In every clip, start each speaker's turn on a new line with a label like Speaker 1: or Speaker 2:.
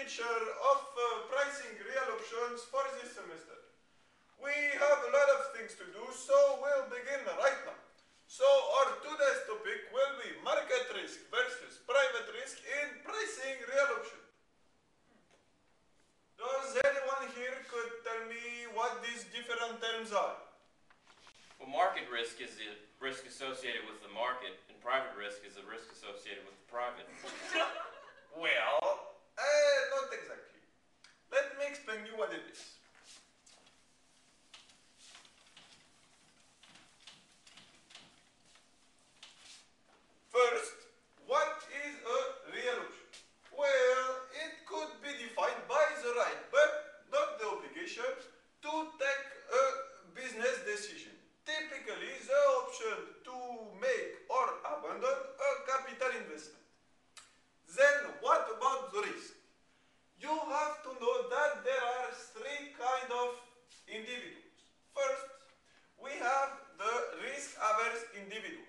Speaker 1: teacher of pricing real options for this semester. We have a lot of things to do, so we'll begin right now. So our today's topic will be market risk versus private risk in pricing real option. Does anyone here could tell me what these different terms are?
Speaker 2: Well, market risk is the risk associated with the market, and private risk is the risk associated with the private.
Speaker 1: Well, not exactly. Let me explain you what it is. First, what is a real option? Well, it could be defined by the right, but not the obligation to take a business decision. Typically, the option to make or abandon a capital investment. Then, what about the risk? You have to know that there are three kinds of individuals. First, we have the risk-averse individuals.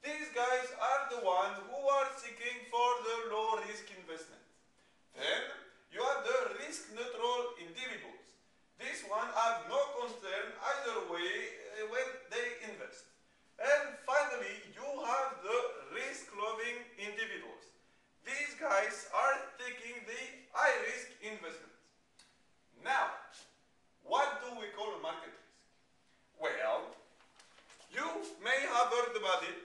Speaker 1: These guys are the ones who are seeking for the low-risk investment. Then, you have the risk-neutral individuals. These ones have no concern either way when they invest. And finally, you have the risk-loving individuals. These guys are taking the high-risk investment. Now, what do we call a market risk? Well, you may have heard about it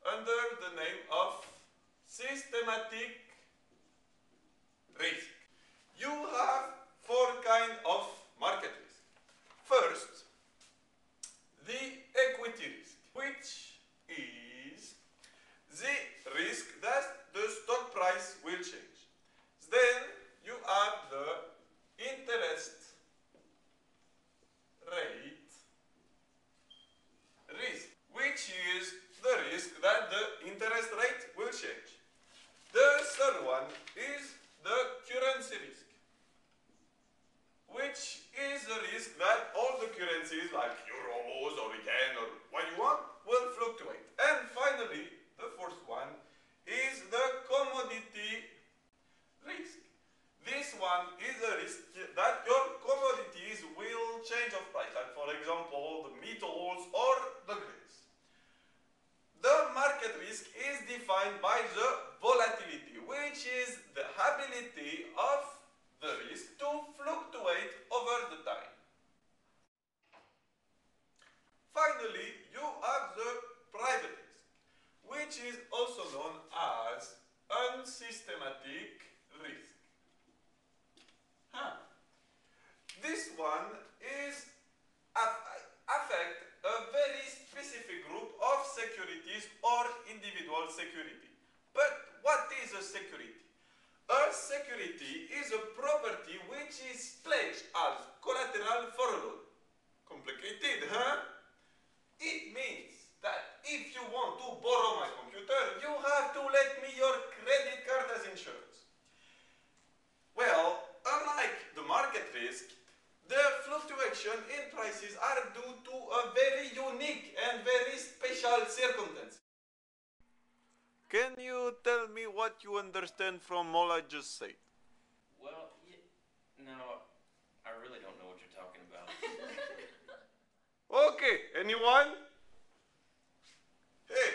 Speaker 1: under the name of systematic risk. You have four kinds of market risk. First, the equity risk, which is the risk that the stock price will change. Then you have the interest rate risk, which is the risk that the interest rate will change. The third one is the currency risk, which is the risk that all the currencies like euros or yen or what you want will fluctuate. And finally, the fourth one is the commodity risk. This one is a risk that your commodities will change of price, like for example the metals or the grains. The market risk is defined by the volatility, which is the ability of the risk to fluctuate over the time. Finally, you have the private risk, which is also known as unsystematic risk. This one is affect a very specific group of securities or individual security. But what is a security? A security is a property which is pledged as collateral for a loan. Complicated, huh? It means that if you want to borrow my computer, you have to let me your credit card as insurance. Well, unlike the market risk, the fluctuation in prices are due to a very unique and very special circumstance. Can you tell me what you understand from all I just said?
Speaker 2: Well, no, I really don't know what you're talking about.
Speaker 1: Okay, anyone? Hey,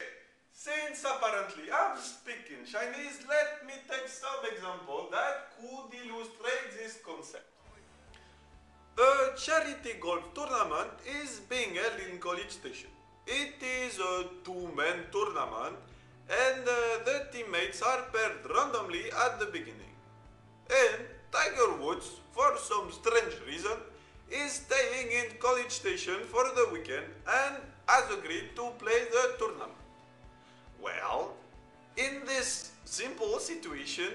Speaker 1: since apparently I'm speaking Chinese, let me take some example that could illustrate this concept. A charity golf tournament is being held in College Station. It is a two-man tournament and the teammates are paired randomly at the beginning. And Tiger Woods, for some strange reason, is staying in College Station for the weekend and has agreed to play the tournament. Well, in this simple situation,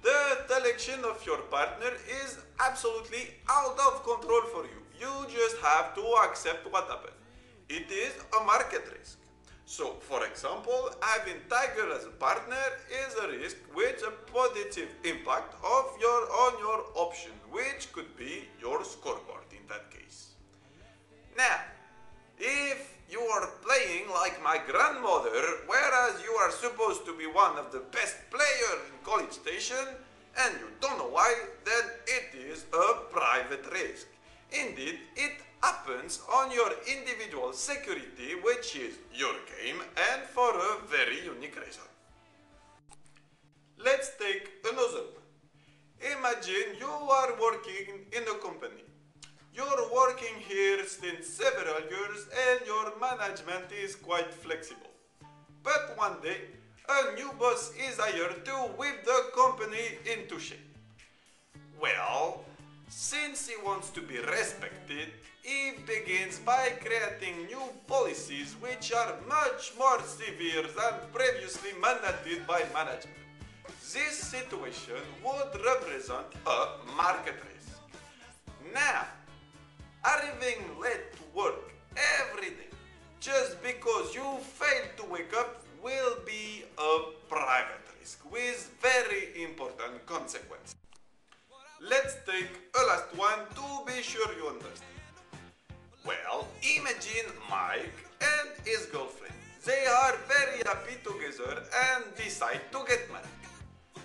Speaker 1: the selection of your partner is absolutely out of control for you. You just have to accept what happened. It is a market risk. So, for example, having Tiger as a partner is a risk with a positive impact on your option, which could be your scoreboard in that case. Now, if you are playing like my grandmother, whereas you are supposed to be one of the best players in College Station, and you don't know why, then it is a private risk. Indeed, it happens on your individual security, which is your game, and for a very unique reason. Let's take another one. Imagine you are working in a company. You're working here since several years and your management is quite flexible. But one day, a new boss is hired to whip the company into shape. Well, since he wants to be respected, he begins by creating new policies which are much more severe than previously mandated by management. This situation would represent a market risk. Now, arriving late to work every day just because you failed to wake up will be a private risk with very important consequences. Let's take a last one to be sure you understand. Well, imagine Mike and his girlfriend. They are very happy together and decide to get married.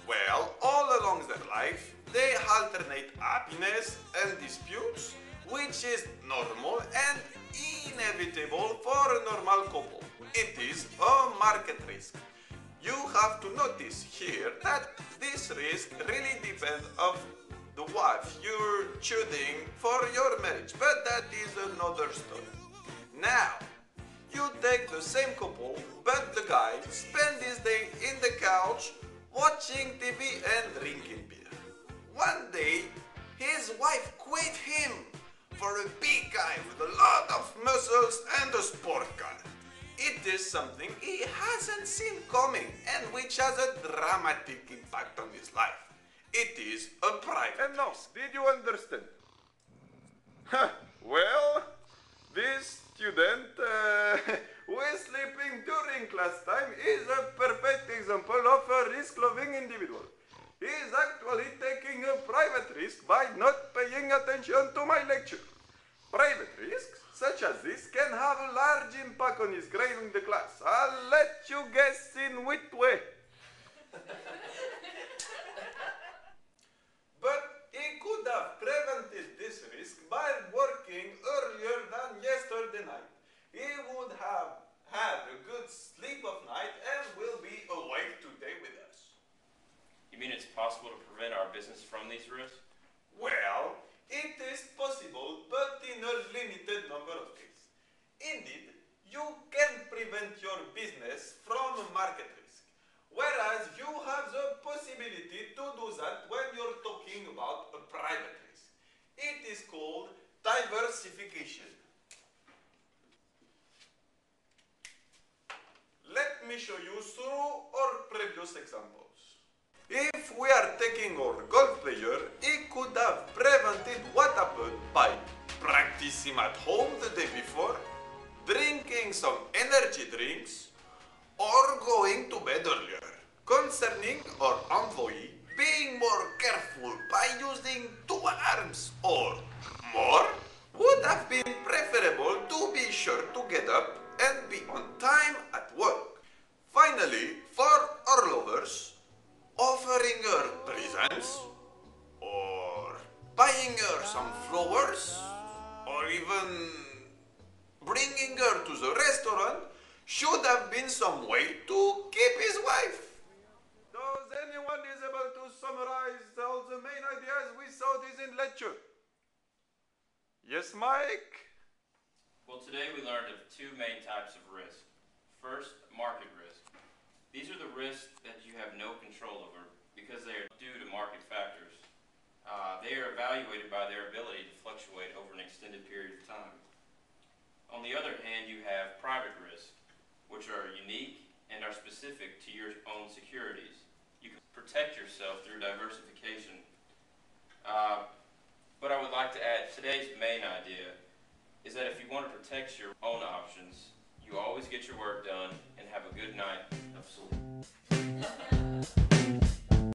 Speaker 1: Well, all along their life, they alternate happiness and disputes, which is normal and inevitable for a normal couple. It is a market risk. You have to notice here that this risk really depends on the wife you're choosing for your marriage, but that is another story. Now, you take the same couple, but the guy spends his day in the couch watching TV and drinking beer. One day, his wife quit him for a big guy with a lot of muscles and a sport car. It is something he hasn't seen coming and which has a dramatic impact on his life. It is a private risk.
Speaker 3: Now, did you understand? Well, this student who is sleeping during class time is a perfect example of a risk-loving individual. He is actually taking a private risk by not paying attention to my lecture. Private risks, such as this, can have a large impact on his grade in the class. I'll let you guess in which way.
Speaker 1: But he could have prevented this risk by working earlier than yesterday night. He would have had a good sleep of night and will be awake today with us.
Speaker 2: You mean it's possible to prevent our business from these risks?
Speaker 1: Well, it is possible, but in a limited number of cases. Indeed, you can prevent your business from a market risk, whereas you have the possibility to do that when you're talking about a private risk. It is called diversification. Let me show you through our previous examples. If we are taking our golf player, he could have prevented what happened by practicing at home the day before, drinking some energy drinks, or going to bed earlier. Concerning our employee, being more careful by using 2 alarms or more would have been preferable to be sure to get up and be on time at work. Finally, for our lovers, offering her presents, or buying her some flowers, or even bringing her to the restaurant should have been some way to keep his wife.
Speaker 3: Does anyone is able to summarize all the main ideas we saw this in lecture? Yes, Mike?
Speaker 2: Well, today we learned of 2 main types of risk. First, market risk. These are the risks that you have no control over because they are due to market factors. They are evaluated by their ability to fluctuate over an extended period of time. On the other hand, you have private risk, which are unique and are specific to your own securities. You can protect yourself through diversification. But I would like to add, today's main idea is that if you want to protect your own options, you always get your work done and have a good night of sleep.